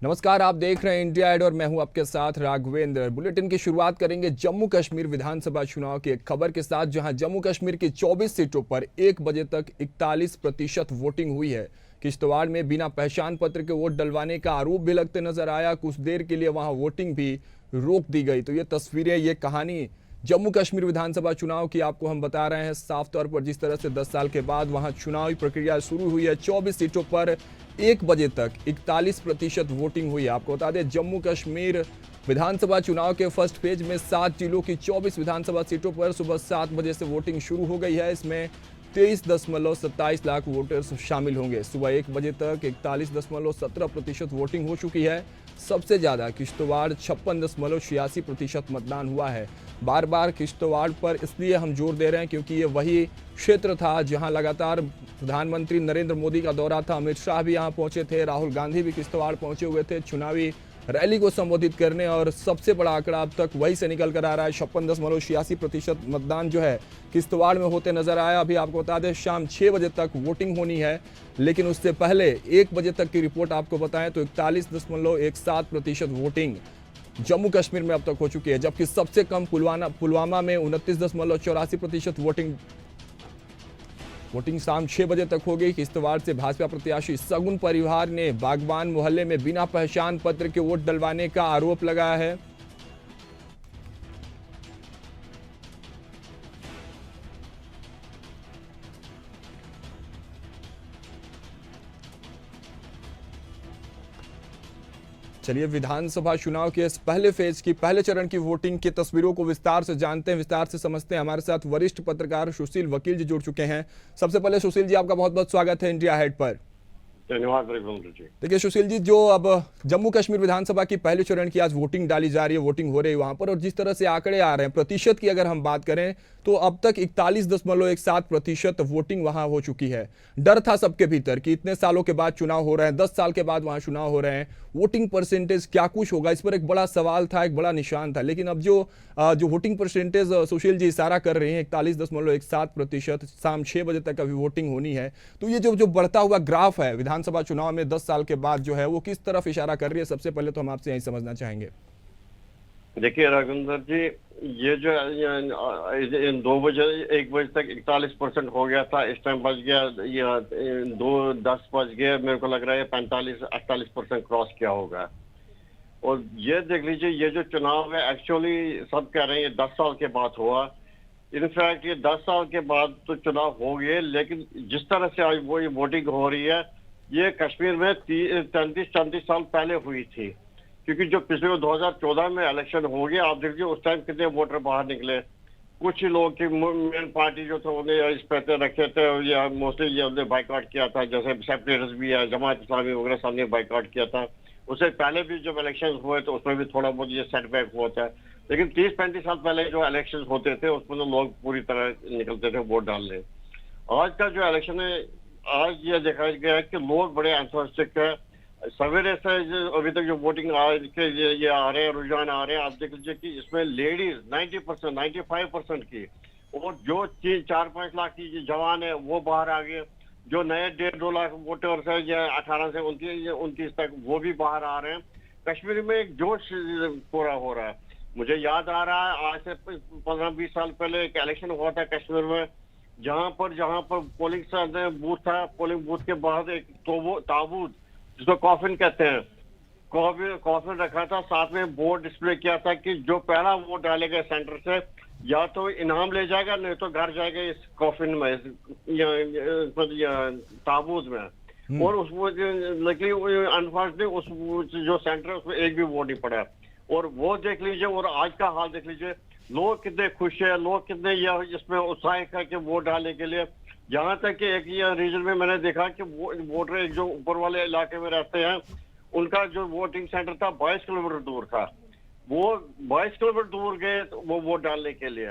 नमस्कार, आप देख रहे हैं इंडिया एड और मैं हूं आपके साथ राघवेंद्र। बुलेटिन की शुरुआत करेंगे जम्मू कश्मीर विधानसभा चुनाव की एक खबर के साथ, जहां जम्मू कश्मीर की 24 सीटों पर 1 बजे तक 41% वोटिंग हुई है। किश्तवाड़ में बिना पहचान पत्र के वोट डलवाने का आरोप भी लगते नजर आया। कुछ देर के लिए वहां वोटिंग भी रोक दी गई। तो ये तस्वीरें, ये कहानी जम्मू कश्मीर विधानसभा चुनाव की आपको हम बता रहे हैं। साफ तौर पर जिस तरह से 10 साल के बाद वहां चुनावी प्रक्रिया शुरू हुई है, 24 सीटों पर 1 बजे तक 41% वोटिंग हुई है। आपको बता दें, जम्मू कश्मीर विधानसभा चुनाव के फर्स्ट फेज में 7 जिलों की 24 विधानसभा सीटों पर सुबह 7 बजे से वोटिंग शुरू हो गई है। इसमें 23.27 लाख वोटर्स शामिल होंगे। सुबह 1 बजे तक 41.17% वोटिंग हो चुकी है। सबसे ज्यादा किश्तवाड़ 56.86% मतदान हुआ है। बार बार किश्तवाड़ पर इसलिए हम जोर दे रहे हैं क्योंकि ये वही क्षेत्र था जहां लगातार प्रधानमंत्री नरेंद्र मोदी का दौरा था। अमित शाह भी यहां पहुंचे थे, राहुल गांधी भी किश्तवाड़ पहुंचे हुए थे चुनावी रैली को संबोधित करने, और सबसे बड़ा आंकड़ा अब तक वही से निकल कर आ रहा है। 56.86% मतदान जो है किश्तवाड़ में होते नजर आया। अभी आपको बता दें, शाम 6 बजे तक वोटिंग होनी है, लेकिन उससे पहले 1 बजे तक की रिपोर्ट आपको बताएं तो 41.17% वोटिंग जम्मू कश्मीर में अब तक हो चुकी है, जबकि सबसे कम पुलवामा में 29.84% वोटिंग शाम 6 बजे तक हो गई। किश्तवाड़ से भाजपा प्रत्याशी सगुन परिवार ने बागबान मोहल्ले में बिना पहचान पत्र के वोट डलवाने का आरोप लगाया है। चलिए, विधानसभा चुनाव के इस पहले फेज की, पहले चरण की वोटिंग की तस्वीरों को विस्तार से जानते हैं, विस्तार से समझते हैं। हमारे साथ वरिष्ठ पत्रकार सुशील वकील जी जुड़ चुके हैं। सबसे पहले सुशील जी, आपका बहुत बहुत स्वागत है इंडिया हेड पर। धन्यवाद। देखिए सुशील जी, जो अब जम्मू कश्मीर विधानसभा की पहले चरण की आज वोटिंग डाली जा रही है, वोटिंग हो रही है वहां पर, और जिस तरह से आंकड़े आ रहे हैं प्रतिशत की अगर हम बात करें तो अब तक 41.17% वोटिंग वहां हो चुकी है। डर था सबके भीतर कि इतने सालों के बाद चुनाव हो रहे हैं, 10 साल के बाद वहां चुनाव हो रहे हैं, वोटिंग परसेंटेज क्या कुछ होगा, इस पर एक बड़ा सवाल था, एक बड़ा निशान था। लेकिन अब जो वोटिंग परसेंटेज सुशील जी इशारा कर रहे हैं 41.17%, शाम 6 बजे तक अभी वोटिंग होनी है, तो ये जो बढ़ता हुआ ग्राफ है विधानसभा चुनाव में 10 साल के बाद जो है, वो किस तरफ इशारा कर रही है? सबसे पहले तो हम आपसे यही समझना चाहेंगे। देखिए राघवेंद्र जी, ये जो 2 बजे 1 बजे तक 41% हो गया था, इस टाइम बच गया ये 2:10 बज गए, मेरे को लग रहा है 45-48% क्रॉस किया होगा। और ये देख लीजिए, ये जो चुनाव है एक्चुअली सब कह रहे हैं ये 10 साल के बाद हुआ। इनफैक्ट ये 10 साल के बाद तो चुनाव हो गए, लेकिन जिस तरह से आज वो ये वोटिंग हो रही है, ये कश्मीर में 33-34 साल पहले हुई थी। क्योंकि जो पिछले 2014 में इलेक्शन हो गया, आप देखिए उस टाइम कितने वोटर बाहर निकले। कुछ ही लोग की मेन पार्टी जो थे उन्हें इस पे रखे थे, या मोस्टली ये उन्होंने बाइकआउट किया था, जैसे सेपरेटिस्ट भी है, जमात इस्लामी वगैरह सब ने बाइकआउट किया था। उससे पहले भी जब इलेक्शन हुए तो उसमें भी थोड़ा बहुत ये सेटबैक हुआ था। लेकिन 30-35 साल पहले जो इलेक्शन होते थे उसमें तो लोग पूरी तरह निकलते थे वोट डालने। आज का जो इलेक्शन है, आज ये देखा गया है कि लोग बड़े एंथुसियास्टिक है। सवेरे से अभी तक जो वोटिंग आज के ये आ रहे हैं, रुझान आ रहे हैं, आप देख लीजिए कि इसमें लेडीज 90%, 95% की, और जो 4-5 लाख की जवान है वो बाहर आ गए। जो नए 1.5-2 लाख वोटर्स है या 18 से 29 तक, वो भी बाहर आ रहे हैं। कश्मीर में एक जोश पूरा हो रहा है। मुझे याद आ रहा है, आज से 15-20 साल पहले एक इलेक्शन हुआ था कश्मीर में, जहां पर पोलिंग बूथ था, पोलिंग बूथ के बाद एक ताबूत जिसको कॉफिन कहते हैं, कॉफिन रखा था, साथ में बोर्ड डिस्प्ले किया था कि जो पहला वोट डालेगा सेंटर से या तो इनाम ले जाएगा, नहीं तो घर जाएगा इस कॉफिन में, ताबूत में। और उसको अनफॉर्चुनेटली उस जो सेंटर है उसमें एक भी वोट नहीं पड़ा। और वो देख लीजिए, और आज का हाल देख लीजिए, लोग कितने खुश है, लोग कितने इसमें उत्साहित है कि वोट डालने के लिए। यहाँ तक कि एक रीजन में मैंने देखा कि वोटर एक जो ऊपर वाले इलाके में रहते हैं, उनका जो वोटिंग सेंटर था 22 किलोमीटर दूर था, वो 22 किलोमीटर दूर गए तो वो वोट डालने के लिए।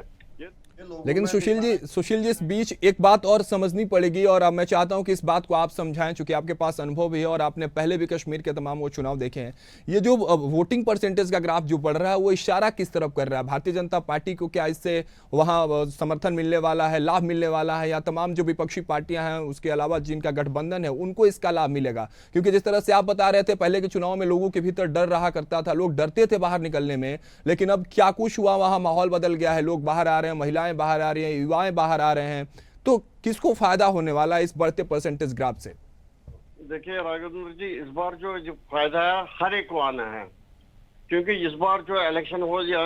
लेकिन सुशील जी इस बीच एक बात और समझनी पड़ेगी, और अब मैं चाहता हूं कि इस बात को आप समझाएं, चूंकि आपके पास अनुभव भी है और आपने पहले भी कश्मीर के तमाम वो चुनाव देखे हैं। ये जो वोटिंग परसेंटेज का ग्राफ जो बढ़ रहा है, वो इशारा किस तरफ कर रहा है? भारतीय जनता पार्टी को क्या इससे वहां समर्थन मिलने वाला है, लाभ मिलने वाला है, या तमाम जो विपक्षी पार्टियां हैं उसके अलावा जिनका गठबंधन है उनको इसका लाभ मिलेगा? क्योंकि जिस तरह से आप बता रहे थे, पहले के चुनाव में लोगों के भीतर डर रहा करता था, लोग डरते थे बाहर निकलने में, लेकिन अब क्या कुछ हुआ, वहां माहौल बदल गया है, लोग बाहर आ रहे हैं, महिलाएं बाहर आ रही हैं, युवाएं बाहर आ रहे हैं। तो किसको फायदा होने वाला है इस बढ़ते परसेंटेज ग्राफ से? देखिए राघवेंद्र जी, इस बार जो फायदा है हर एक को आना है, क्योंकि इस बार जो इलेक्शन हो या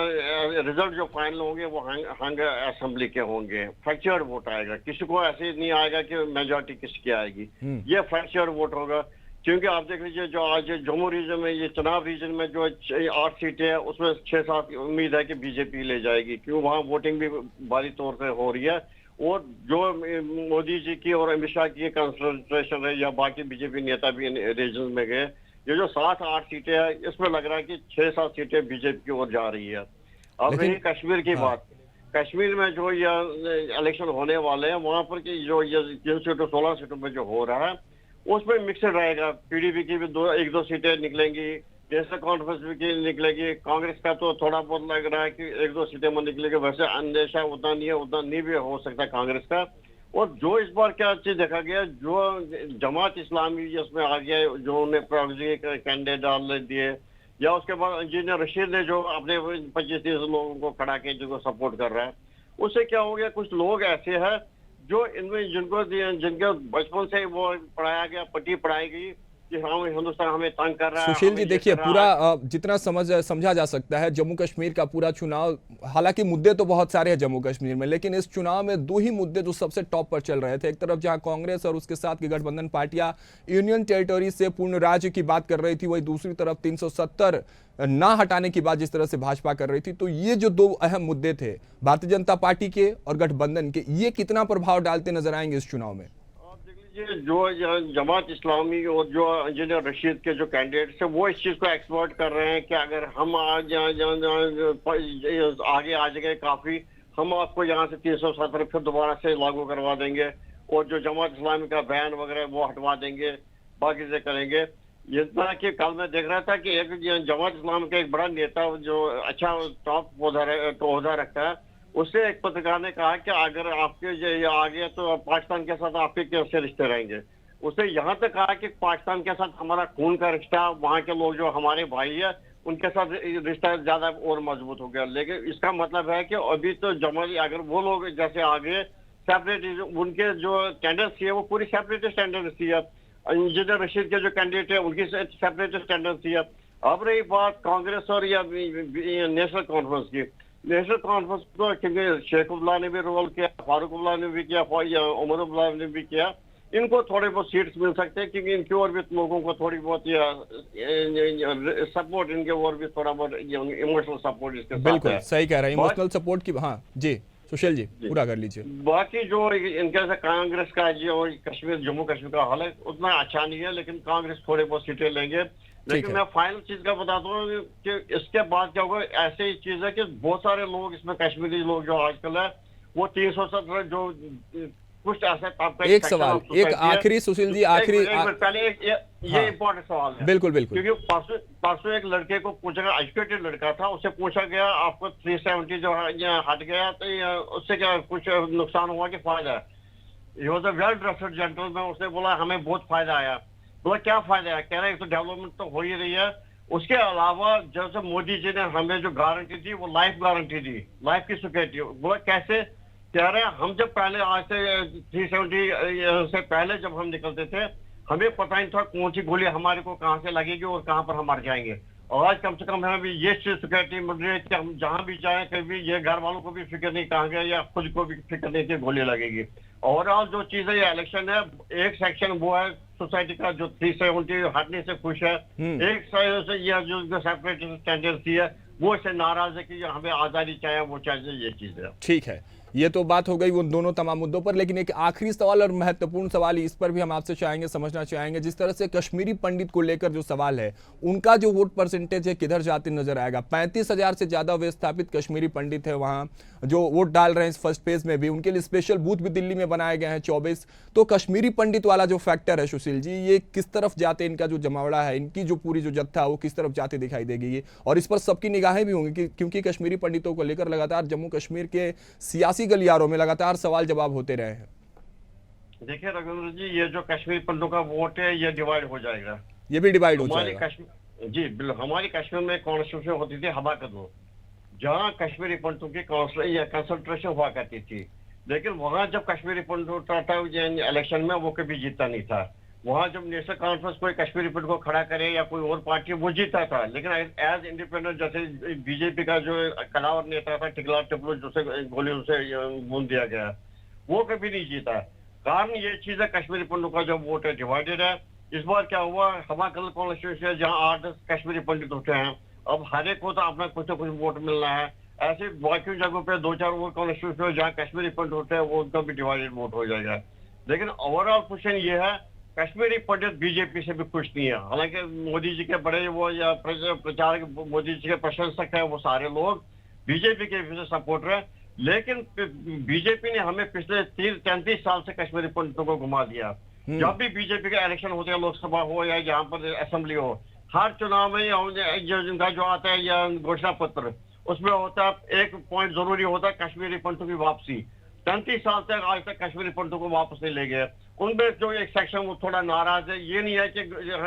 रिजल्ट जो फाइनल होंगे वो हंग असेंबली के होंगे। फ्रैक्चर्ड वोट आएगा, किसी को ऐसे नहीं आएगा कि मेजोरिटी किसकी आएगी, ये फ्रैक्चर्ड वोट होगा। क्योंकि आप देख लीजिए, जो आज जम्मू रीजन में, ये चुनाव रीजन में जो 8 सीटें हैं, उसमें 6-7 उम्मीद है कि बीजेपी ले जाएगी, क्योंकि वहाँ वोटिंग भी भारी तौर पर हो रही है। और जो मोदी जी की और अमित शाह की कंसंट्रेशन है, या बाकी बीजेपी नेता भी रीजन में गए, ये जो 7-8 सीटें हैं, इसमें लग रहा है कि 6-7 सीटें बीजेपी की ओर जा रही है। अब रही कश्मीर की बात, कश्मीर में जो ये इलेक्शन होने वाले हैं, वहां पर की जो ये 3 सीटों 16 सीटों में जो हो रहा है, उसमें मिक्सड रहेगा। पीडीपी की भी 1-2 सीटें निकलेंगी, नेशनल कॉन्फ्रेंस की निकलेगी, कांग्रेस का तो थोड़ा बहुत लग रहा है कि 1-2 सीटें में निकलेगी। वैसे अंदेशा उतना नहीं है, उतना नहीं भी हो सकता कांग्रेस का। और जो इस बार क्या चीज देखा गया, जो जमात इस्लामी इसमें आ गया, जो उन्हें प्रॉक्सी कैंडिडेट डाल दिए, या उसके बाद इंजीनियर रशीद ने जो अपने 25-30 लोगों को खड़ा के जिनको सपोर्ट कर रहा है, उससे क्या हो गया, कुछ लोग ऐसे हैं जो इनमें जिनके बचपन से वो पढ़ाया गया, पट्टी पढ़ाई गई कि हम हिंदुस्तान हमें तंग कर रहा है। सुशील जी देखिए, पूरा जितना समझा जा सकता है, जम्मू कश्मीर का पूरा चुनाव, हालांकि मुद्दे तो बहुत सारे हैं जम्मू कश्मीर में, लेकिन इस चुनाव में 2 ही मुद्दे जो सबसे टॉप पर चल रहे थे। एक तरफ जहां कांग्रेस और उसके साथ की गठबंधन पार्टियां यूनियन टेरिटरी से पूर्ण राज्य की बात कर रही थी, वही दूसरी तरफ 370 ना हटाने की बात जिस तरह से भाजपा कर रही थी। तो ये जो 2 अहम मुद्दे थे भारतीय जनता पार्टी के और गठबंधन के, ये कितना प्रभाव डालते नजर आएंगे इस चुनाव में? जो जमात इस्लामी और जो इंजीनियर रशीद के जो कैंडिडेट्स हैं, वो इस चीज को एक्सप्लॉइट कर रहे हैं कि अगर हम आज आगे आ जाएंगे काफी, हम आपको यहाँ से 370 फिर दोबारा से लागू करवा देंगे, और जो जमात इस्लामी का बैन वगैरह वो हटवा देंगे, बाकी से करेंगे। इतना कि कल मैं देख रहा था कि एक जमात इस्लामी का एक बड़ा नेता जो अच्छा टॉप ओहदा रखता है, उससे एक पत्रकार ने कहा कि अगर आपके ये आ गया तो पाकिस्तान के साथ आपके कैसे रिश्ते रहेंगे। उसने यहाँ तक कहा कि पाकिस्तान के साथ हमारा खून का रिश्ता, वहाँ के लोग जो हमारे भाई है उनके साथ रिश्ता ज्यादा और मजबूत हो गया। लेकिन इसका मतलब है कि अभी तो जमाती, अगर वो लोग जैसे आगे सेपरेट, उनके जो टेंडेंसी है वो पूरी सेपरेटिस्ट टेंडेंसी है। इंजीनियर रशीद के जो कैंडिडेट है उनकी सेपरेटिस्ट टेंडेंसी है। अब रही बात कांग्रेस और या नेशनल कॉन्फ्रेंस की, नेशनल कॉन्फ्रेंस को क्योंकि शेख अब्दुल्ला ने भी रोल किया, फारूक अब्दुल्ला ने भी किया, उमर अब्दुल्ला ने भी किया, इनको थोड़े बहुत सीट्स मिल सकते हैं, क्योंकि इनकी और भी लोगों को थोड़ी बहुत सपोर्ट, इनके और भी थोड़ा बहुत इमोशनल सपोर्ट इसके साथ है। बिल्कुल सही कह रहे हैं, इमोशनल सपोर्ट की। हाँ जी सुशील जी पूरा कर लीजिए। बाकी जो इनके से कांग्रेस का जो कश्मीर, जम्मू कश्मीर का हाल है उतना अच्छा नहीं है, लेकिन कांग्रेस थोड़े बहुत सीटें लेंगे। लेकिन मैं फाइनल चीज का बताता हूँ कि इसके बाद क्या होगा। ऐसे ही चीज है कि बहुत सारे लोग इसमें, कश्मीरी लोग जो आजकल है, वो 317 जो कुछ ऐसे एक सवाल, एक आखिरी सुशील जी, आखिरी पहले ये इम्पोर्टेंट सवाल है। बिल्कुल बिल्कुल। क्योंकि परसों एक लड़के को पूछा गया, एजुकेटेड लड़का था, उससे पूछा गया आपको 370 जो हट गया तो उससे क्या कुछ नुकसान हुआ कि फायदा है? He was a well dressed gentleman. उसने बोला हमें बहुत फायदा आया। बोला क्या फायदा है? कह रहे एक तो डेवलपमेंट तो हो ही रही है, उसके अलावा जैसे मोदी जी ने हमें जो गारंटी दी वो लाइफ गारंटी दी, लाइफ की सिक्योरिटी। बोला कैसे? कह रहे हैं हम जब पहले आज से 370 से पहले जब हम निकलते थे, हमें पता नहीं था कौन सी गोली हमारे को कहाँ से लगेगी और कहाँ पर हम मर जाएंगे। और आज कम से कम हमें भी ये सिक्योरिटी मिल रही है कि हम जहाँ भी जाएं कभी ये घर वालों को भी फिक्र नहीं कहाँ गए, या खुद को भी फिक्र नहीं कि गोली लगेगी। ओवरऑल जो चीज है, ये इलेक्शन है, एक सेक्शन वो है सोसाइटी का जो 370 हटने से खुश है, एक साइड से ये जो सेपरेट टेंडेंसी है वो इससे नाराज है कि हमें आजादी चाहिए, वो चाहिए, ये चीज है। ठीक है, ये तो बात हो गई उन दोनों तमाम मुद्दों पर, लेकिन एक आखिरी सवाल और महत्वपूर्ण सवाल इस पर भी हम आपसे चाहेंगे, समझना चाहेंगे। जिस तरह से कश्मीरी पंडित को लेकर जो सवाल है, उनका जो वोट परसेंटेज है किधर जाते नजर आएगा? 35,000 से ज्यादा विस्थापित कश्मीरी पंडित है वहां जो वोट डाल रहे हैं इस फर्स्ट फेज में भी। उनके लिए स्पेशल बूथ भी दिल्ली में बनाए गए हैं 24। तो कश्मीरी पंडित वाला जो फैक्टर है सुशील जी, ये किस तरफ जाते, इनका जो जमावड़ा है, इनकी जो पूरी जो जत्था है वो किस तरफ जाते दिखाई देगी ये? और इस पर सबकी निगाहें भी होंगी क्योंकि कश्मीरी पंडितों को लेकर लगातार जम्मू कश्मीर के सियासी गलियारों में लगातार सवाल जवाब होते रहे हैं। देखिए रघुवीर जी, ये जो कश्मीर पंडितों का वोट है ये डिवाइड हो जाएगा। ये भी डिवाइड हो हमारी जाएगा। कश्मीर जी बिल्कुल, हमारी कश्मीर में कॉन्स्टिट्यूशन होती थी हवा कदम, जहाँ कश्मीरी पंडितों की काउंसिल या कंसल्ट्रेशन हुआ करती थी। लेकिन वहाँ जब कश्मीरी पंडित था इलेक्शन में वो कभी जीता नहीं था। वहाँ जब नेशनल कॉन्फ्रेंस कोई कश्मीरी पंडित को खड़ा करे या कोई और पार्टी, वो जीता था। लेकिन एज इंडिपेंडेंट, जैसे बीजेपी का जो कलावर नेता था टिकला टिपलू, जिसे गोलियों से बूंद दिया गया, वो कभी नहीं जीता। कारण ये चीज है, कश्मीरी पंडितों का जो वोट है डिवाइडेड है। इस बार क्या हुआ, हमा कल कॉन्स्टिट्यूशन है जहाँ 8-10 कश्मीरी पंडित उठे हैं। अब हर एक को तो अपना कुछ ना कुछ वोट मिलना है। ऐसे बाकी जगहों पे 2-4 वो कॉन्स्टिट्यूशन है जहाँ कश्मीरी पंडित उठे हैं, वो उनका भी डिवाइडेड वोट हो जाएगा। लेकिन ओवरऑल क्वेश्चन ये है, कश्मीरी पंडित बीजेपी से भी खुश नहीं है। हालांकि मोदी जी के बड़े वो या प्रचारक, मोदी जी के प्रशंसक है, वो सारे लोग बीजेपी के सपोर्टर है। लेकिन बीजेपी ने हमें पिछले 30-33 साल से कश्मीरी पंडितों को घुमा दिया। जब भी बीजेपी का इलेक्शन होते हैं, लोकसभा हो या यहाँ पर असेंबली हो, हर चुनाव में जिनका जो आता है या घोषणा पत्र, उसमें होता है एक पॉइंट जरूरी होता है, कश्मीरी पंडितों की वापसी। 35 साल तक आज तक कश्मीरी पंडितों को वापस नहीं ले गए। उनमें जो एक सेक्शन वो थोड़ा नाराज है। ये नहीं है कि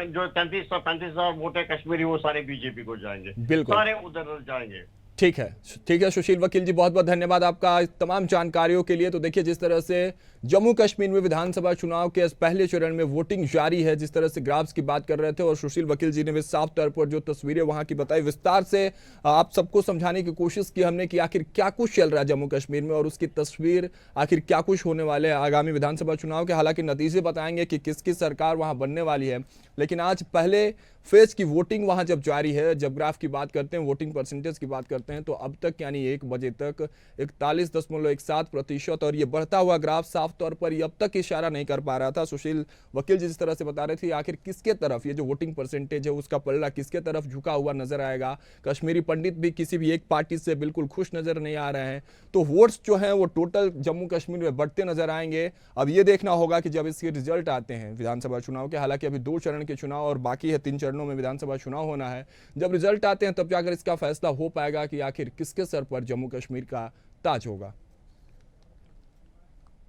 जो 35,000 वोट है कश्मीरी, वो सारे बीजेपी को जाएंगे, बिल्कुल सारे उधर जाएंगे। ठीक है सुशील वकील जी, बहुत बहुत धन्यवाद आपका इस तमाम जानकारियों के लिए। तो देखिए, जिस तरह से जम्मू कश्मीर में विधानसभा चुनाव के पहले चरण में वोटिंग जारी है, जिस तरह से ग्राफ्स की बात कर रहे थे, और सुशील वकील जी ने भी साफ तौर पर जो तस्वीरें वहां की बताई, विस्तार से आप सबको समझाने की कोशिश की हमने कि आखिर क्या कुछ चल रहा है जम्मू कश्मीर में और उसकी तस्वीर आखिर क्या कुछ होने वाले हैं आगामी विधानसभा चुनाव के। हालांकि नतीजे बताएंगे कि किसकी सरकार वहां बनने वाली है, लेकिन आज पहले फेज की वोटिंग वहां जब जारी है, जब ग्राफ की बात करते हैं, वोटिंग परसेंटेज की बात करते हैं, तो अब तक यानी 1 बजे तक 41.17%, और ये बढ़ता हुआ ग्राफ साफ तौर पर ये अब तक इशारा नहीं कर पा रहा था। सुशील वकील जी जिस तरह से बता रहे थे, आखिर किसके तरफ ये जो वोटिंग परसेंटेज है उसका पल्ला किसके तरफ झुका हुआ नजर आएगा। कश्मीरी पंडित भी किसी भी एक पार्टी से बिल्कुल खुश नजर नहीं आ रहे हैं। तो वोट्स जो हैं वो टोटल जम्मू कश्मीर में बढ़ते नजर आएंगे। अब ये देखना होगा कि जब इसके रिजल्ट आते हैं विधानसभा चुनाव के, हालांकि अभी 2 चरण के चुनाव और बाकी है, 3 चरणों में विधानसभा चुनाव होना है, जब रिजल्ट आते हैं तब जाकर इसका फैसला हो पाएगा कि आखिर किसके सर पर जम्मू कश्मीर का ताज होगा।